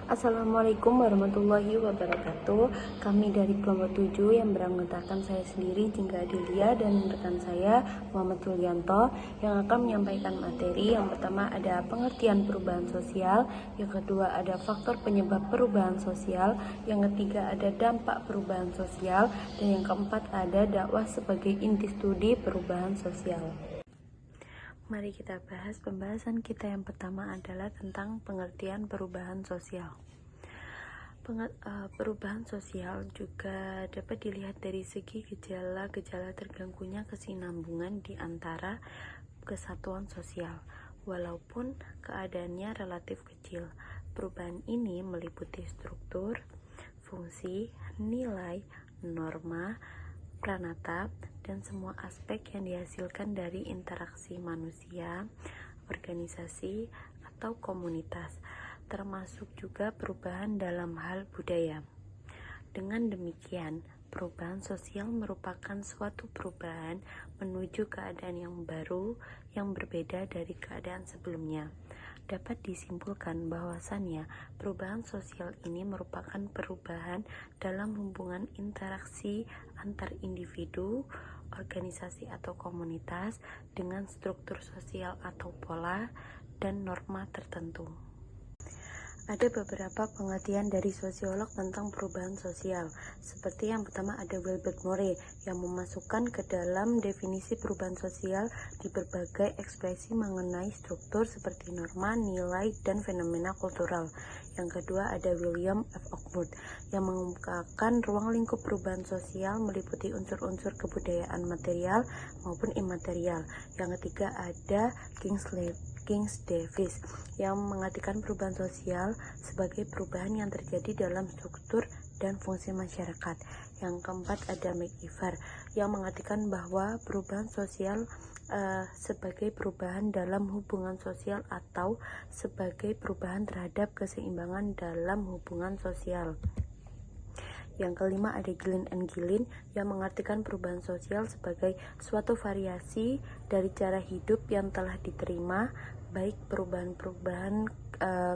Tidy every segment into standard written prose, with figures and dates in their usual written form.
Assalamualaikum warahmatullahi wabarakatuh. Kami dari kelompok 7 yang beranggotakan saya sendiri, Jingga Adelia, dan rekan saya Muhammad Yulianto, yang akan menyampaikan materi. Yang pertama ada pengertian perubahan sosial, yang kedua ada faktor penyebab perubahan sosial, yang ketiga ada dampak perubahan sosial, dan yang keempat ada dakwah sebagai inti studi perubahan sosial. Mari kita bahas. Pembahasan kita yang pertama adalah tentang pengertian perubahan sosial. Perubahan sosial juga dapat dilihat dari segi gejala-gejala terganggunya kesinambungan di antara kesatuan sosial. Walaupun keadaannya relatif kecil, perubahan ini meliputi struktur, fungsi, nilai, norma, pranata, dan semua aspek yang dihasilkan dari interaksi manusia, organisasi, atau komunitas, termasuk juga perubahan dalam hal budaya. Dengan demikian, perubahan sosial merupakan suatu perubahan menuju keadaan yang baru yang berbeda dari keadaan sebelumnya. Dapat disimpulkan bahwasannya perubahan sosial ini merupakan perubahan dalam hubungan interaksi antar individu, organisasi atau komunitas dengan struktur sosial atau pola dan norma tertentu. Ada beberapa pengertian dari sosiolog tentang perubahan sosial. Seperti yang pertama ada Wilbert Murray yang memasukkan ke dalam definisi perubahan sosial di berbagai ekspresi mengenai struktur seperti norma, nilai, dan fenomena kultural. Yang kedua ada William F. Oakwood yang mengemukakan ruang lingkup perubahan sosial meliputi unsur-unsur kebudayaan material maupun imaterial. Yang ketiga ada Kings Davis yang mengartikan perubahan sosial sebagai perubahan yang terjadi dalam struktur dan fungsi masyarakat. Yang keempat ada McIver yang mengartikan bahwa perubahan sosial sebagai perubahan dalam hubungan sosial atau sebagai perubahan terhadap keseimbangan dalam hubungan sosial. Yang kelima ada Gillen and Gillen yang mengartikan perubahan sosial sebagai suatu variasi dari cara hidup yang telah diterima, baik perubahan-perubahan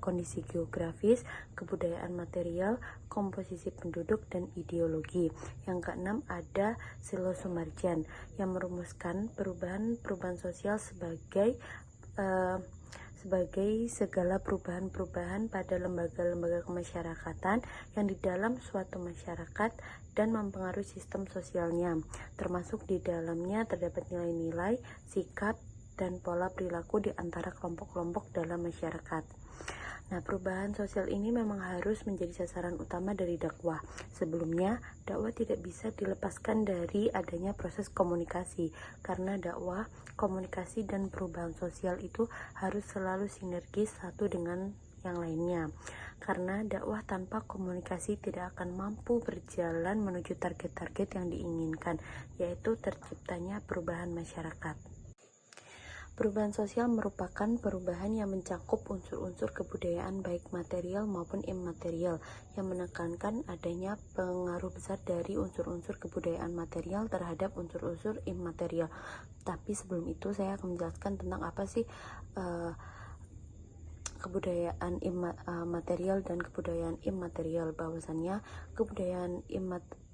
kondisi geografis, kebudayaan material, komposisi penduduk, dan ideologi. Yang keenam ada Silo Sumarjan yang merumuskan perubahan sosial sebagai segala perubahan-perubahan pada lembaga-lembaga kemasyarakatan yang di dalam suatu masyarakat dan mempengaruhi sistem sosialnya, termasuk di dalamnya terdapat nilai-nilai, sikap, dan pola perilaku di antara kelompok-kelompok dalam masyarakat. Nah, perubahan sosial ini memang harus menjadi sasaran utama dari dakwah. Sebelumnya, dakwah tidak bisa dilepaskan dari adanya proses komunikasi, karena dakwah, komunikasi, dan perubahan sosial itu harus selalu sinergis satu dengan yang lainnya. Karena dakwah tanpa komunikasi tidak akan mampu berjalan menuju target-target yang diinginkan, yaitu terciptanya perubahan masyarakat. Perubahan sosial merupakan perubahan yang mencakup unsur-unsur kebudayaan baik material maupun imaterial yang menekankan adanya pengaruh besar dari unsur-unsur kebudayaan material terhadap unsur-unsur imaterial. Tapi sebelum itu saya akan menjelaskan tentang apa sih kebudayaan material dan kebudayaan imaterial. Bahwasannya kebudayaan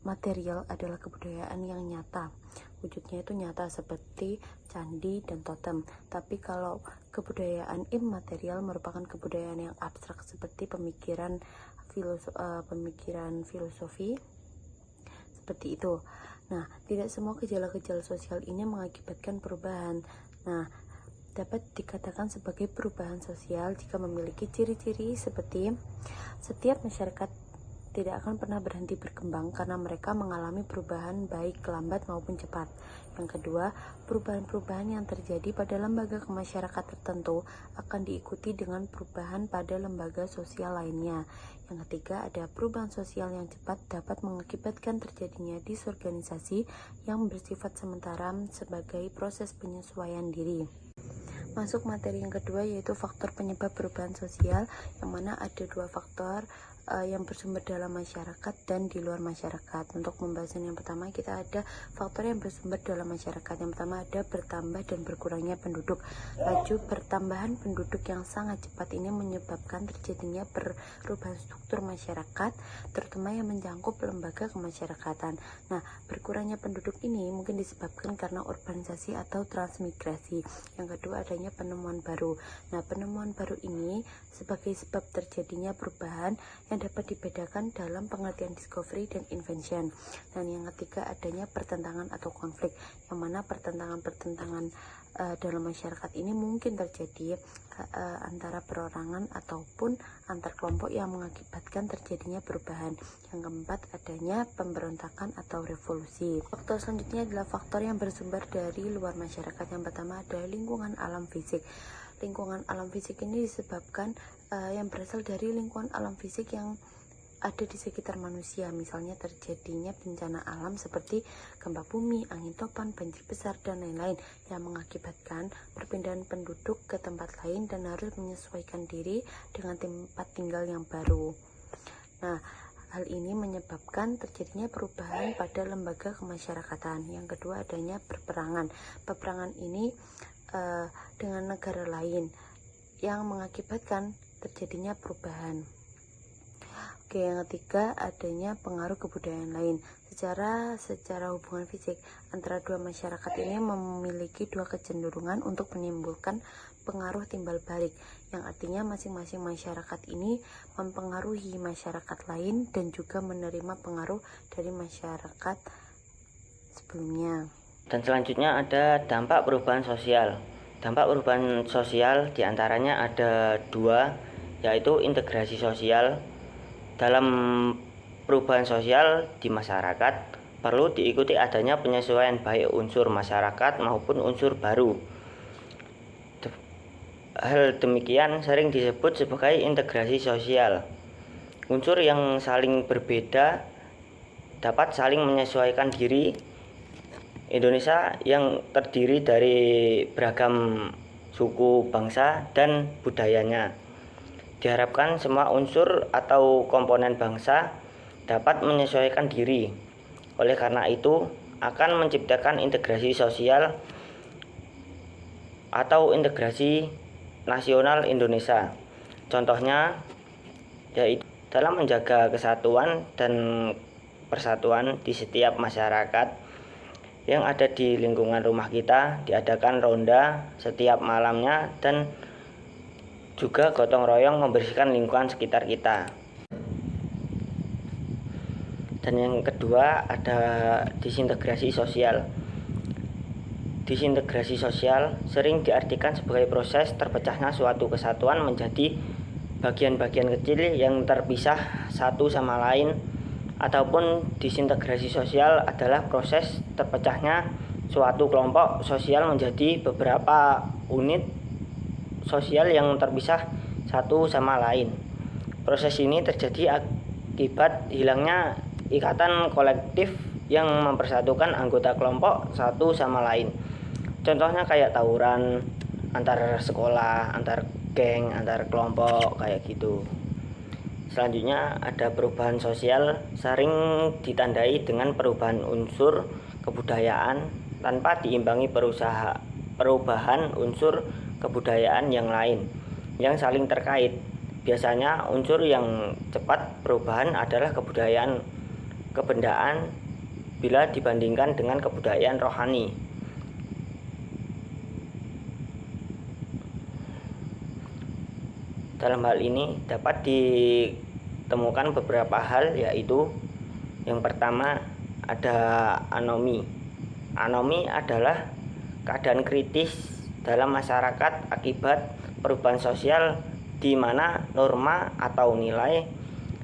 material adalah kebudayaan yang nyata, wujudnya itu nyata seperti candi dan totem. Tapi kalau kebudayaan imaterial merupakan kebudayaan yang abstrak seperti pemikiran filosofi seperti itu. Nah, tidak semua gejala-gejala sosial ini mengakibatkan perubahan. Nah, dapat dikatakan sebagai perubahan sosial jika memiliki ciri-ciri seperti setiap masyarakat tidak akan pernah berhenti berkembang karena mereka mengalami perubahan baik lambat maupun cepat. Yang kedua, perubahan-perubahan yang terjadi pada lembaga kemasyarakatan tertentu akan diikuti dengan perubahan pada lembaga sosial lainnya. Yang ketiga, ada perubahan sosial yang cepat dapat mengakibatkan terjadinya disorganisasi yang bersifat sementara sebagai proses penyesuaian diri. Masuk materi yang kedua yaitu faktor penyebab perubahan sosial, yang mana ada dua faktor yang bersumber dalam masyarakat dan di luar masyarakat. Untuk pembahasan yang pertama, kita ada faktor yang bersumber dalam masyarakat. Yang pertama ada bertambah dan berkurangnya penduduk. Laju pertambahan penduduk yang sangat cepat ini menyebabkan terjadinya perubahan struktur masyarakat, terutama yang mencakup lembaga kemasyarakatan. Nah, berkurangnya penduduk ini mungkin disebabkan karena urbanisasi atau transmigrasi. Yang kedua, adanya penemuan baru. Nah, penemuan baru ini sebagai sebab terjadinya perubahan yang dapat dibedakan dalam pengertian discovery dan invention. Dan yang ketiga, adanya pertentangan atau konflik, yang mana pertentangan dalam masyarakat ini mungkin terjadi antara perorangan ataupun antar kelompok yang mengakibatkan terjadinya perubahan. Yang keempat, adanya pemberontakan atau revolusi. Faktor selanjutnya adalah faktor yang bersumber dari luar masyarakat. Yang pertama adalah lingkungan alam fisik. Lingkungan alam fisik ini disebabkan yang berasal dari lingkungan alam fisik yang ada di sekitar manusia, misalnya terjadinya bencana alam seperti gempa bumi, angin topan, banjir besar, dan lain-lain yang mengakibatkan perpindahan penduduk ke tempat lain dan harus menyesuaikan diri dengan tempat tinggal yang baru. Nah, hal ini menyebabkan terjadinya perubahan pada lembaga kemasyarakatan. Yang kedua, adanya peperangan. Peperangan ini dengan negara lain yang mengakibatkan terjadinya perubahan. Oke, yang ketiga, adanya pengaruh kebudayaan lain. Secara hubungan fisik antara dua masyarakat ini memiliki dua kecenderungan untuk menimbulkan pengaruh timbal balik, yang artinya masing-masing masyarakat ini mempengaruhi masyarakat lain dan juga menerima pengaruh dari masyarakat sebelumnya. Dan selanjutnya ada dampak perubahan sosial. Dampak perubahan sosial diantaranya ada dua, yaitu integrasi sosial. Dalam perubahan sosial di masyarakat perlu diikuti adanya penyesuaian baik unsur masyarakat maupun unsur baru. Hal demikian sering disebut sebagai integrasi sosial. Unsur yang saling berbeda dapat saling menyesuaikan diri. Indonesia yang terdiri dari beragam suku, bangsa, dan budayanya. Diharapkan semua unsur atau komponen bangsa dapat menyesuaikan diri. Oleh karena itu, akan menciptakan integrasi sosial atau integrasi nasional Indonesia. Contohnya, yaitu dalam menjaga kesatuan dan persatuan di setiap masyarakat yang ada di lingkungan rumah kita, diadakan ronda setiap malamnya dan juga gotong royong membersihkan lingkungan sekitar kita. Dan yang kedua ada disintegrasi sosial. Disintegrasi sosial sering diartikan sebagai proses terpecahnya suatu kesatuan menjadi bagian-bagian kecil yang terpisah satu sama lain, ataupun disintegrasi sosial adalah proses terpecahnya suatu kelompok sosial menjadi beberapa unit sosial yang terpisah satu sama lain. Proses ini terjadi akibat hilangnya ikatan kolektif yang mempersatukan anggota kelompok satu sama lain. Contohnya kayak tawuran antar sekolah, antar geng, antar kelompok kayak gitu. Selanjutnya ada perubahan sosial sering ditandai dengan perubahan unsur kebudayaan tanpa diimbangi perubahan unsur kebudayaan yang lain yang saling terkait. Biasanya unsur yang cepat perubahan adalah kebendaan bila dibandingkan dengan kebudayaan rohani. Dalam hal ini dapat ditemukan beberapa hal, yaitu yang pertama ada anomi. Anomi adalah keadaan kritis dalam masyarakat akibat perubahan sosial di mana norma atau nilai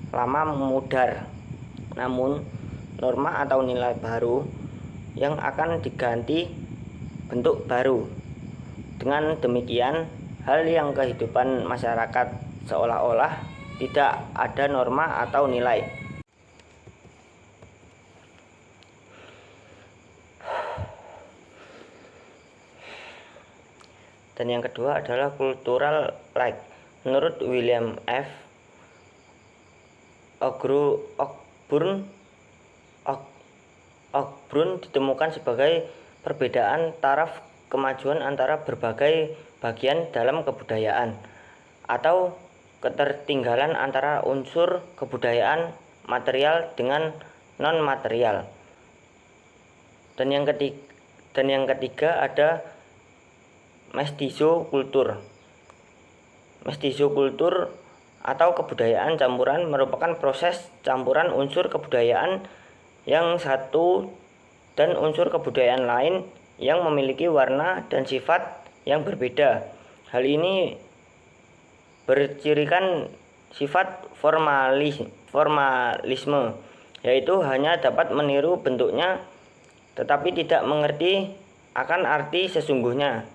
lama memudar, namun norma atau nilai baru yang akan diganti bentuk baru. Dengan demikian, hal yang kehidupan masyarakat seolah-olah tidak ada norma atau nilai. Dan yang kedua adalah cultural lag. Menurut William F. Ogbrun ditemukan sebagai perbedaan taraf kemajuan antara berbagai bagian dalam kebudayaan atau ketertinggalan antara unsur kebudayaan material dengan non-material. Dan yang ketiga ada mestizokultur. Mestizokultur atau kebudayaan campuran merupakan proses campuran unsur kebudayaan yang satu dan unsur kebudayaan lain yang memiliki warna dan sifat yang berbeda. Hal ini bercirikan sifat formalisme, yaitu hanya dapat meniru bentuknya tetapi tidak mengerti akan arti sesungguhnya.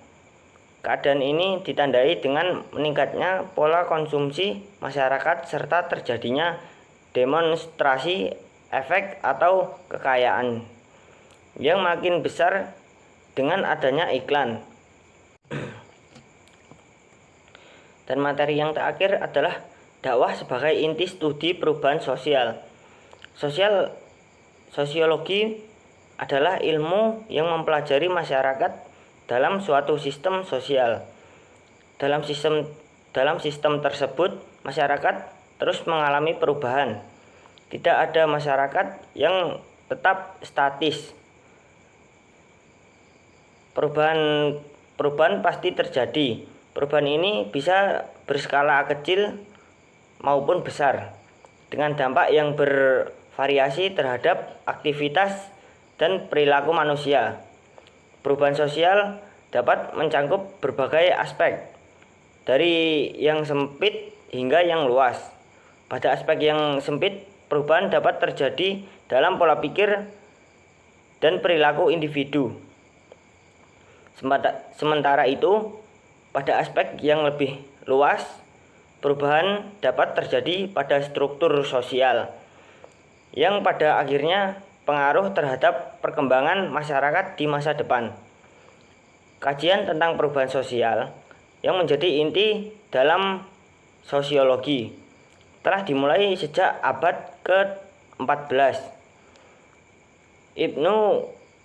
Keadaan ini ditandai dengan meningkatnya pola konsumsi masyarakat serta terjadinya demonstrasi efek atau kekayaan yang makin besar dengan adanya iklan. Dan materi yang terakhir adalah dakwah sebagai inti studi perubahan sosial. Sosiologi adalah ilmu yang mempelajari masyarakat dalam suatu sistem sosial. Dalam sistem tersebut, masyarakat terus mengalami perubahan. Tidak ada masyarakat yang tetap statis. Perubahan pasti terjadi. Perubahan ini bisa berskala kecil maupun besar, dengan dampak yang bervariasi terhadap aktivitas dan perilaku manusia. Perubahan sosial dapat mencakup berbagai aspek, dari yang sempit hingga yang luas. Pada aspek yang sempit, perubahan dapat terjadi dalam pola pikir dan perilaku individu. Sementara itu, pada aspek yang lebih luas, perubahan dapat terjadi pada struktur sosial, yang pada akhirnya pengaruh terhadap perkembangan masyarakat di masa depan. Kajian tentang perubahan sosial yang menjadi inti dalam sosiologi telah dimulai sejak abad ke-14. Ibnu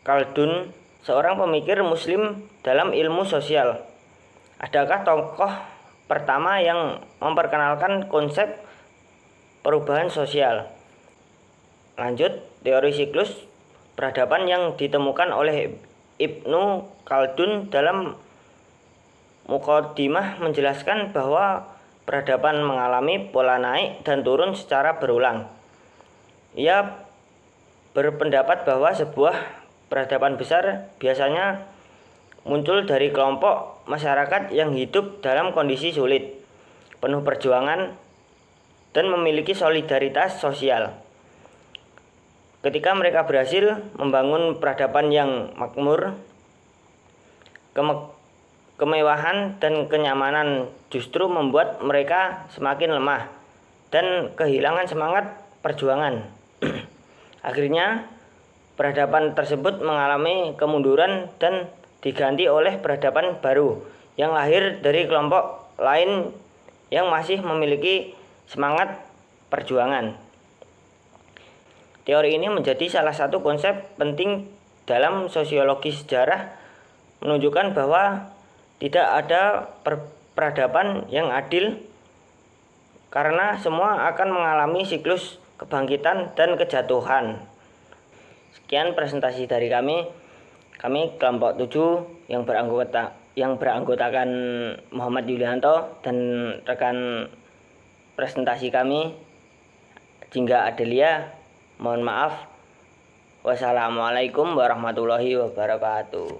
Khaldun, seorang pemikir muslim dalam ilmu sosial, adalah tokoh pertama yang memperkenalkan konsep perubahan sosial. Lanjut, teori siklus peradaban yang ditemukan oleh Ibnu Khaldun dalam Muqaddimah menjelaskan bahwa peradaban mengalami pola naik dan turun secara berulang. Ia berpendapat bahwa sebuah peradaban besar biasanya muncul dari kelompok masyarakat yang hidup dalam kondisi sulit, penuh perjuangan, dan memiliki solidaritas sosial. Ketika mereka berhasil membangun peradaban yang makmur, kemewahan dan kenyamanan justru membuat mereka semakin lemah dan kehilangan semangat perjuangan. Akhirnya, peradaban tersebut mengalami kemunduran dan diganti oleh peradaban baru yang lahir dari kelompok lain yang masih memiliki semangat perjuangan. Teori ini menjadi salah satu konsep penting dalam sosiologi sejarah, menunjukkan bahwa tidak ada peradaban yang adil karena semua akan mengalami siklus kebangkitan dan kejatuhan. Sekian presentasi dari kami kelompok 7 yang beranggotakan Muhammad Yulianto dan rekan presentasi kami Jingga Adelia. Mohon maaf. Wassalamualaikum warahmatullahi wabarakatuh.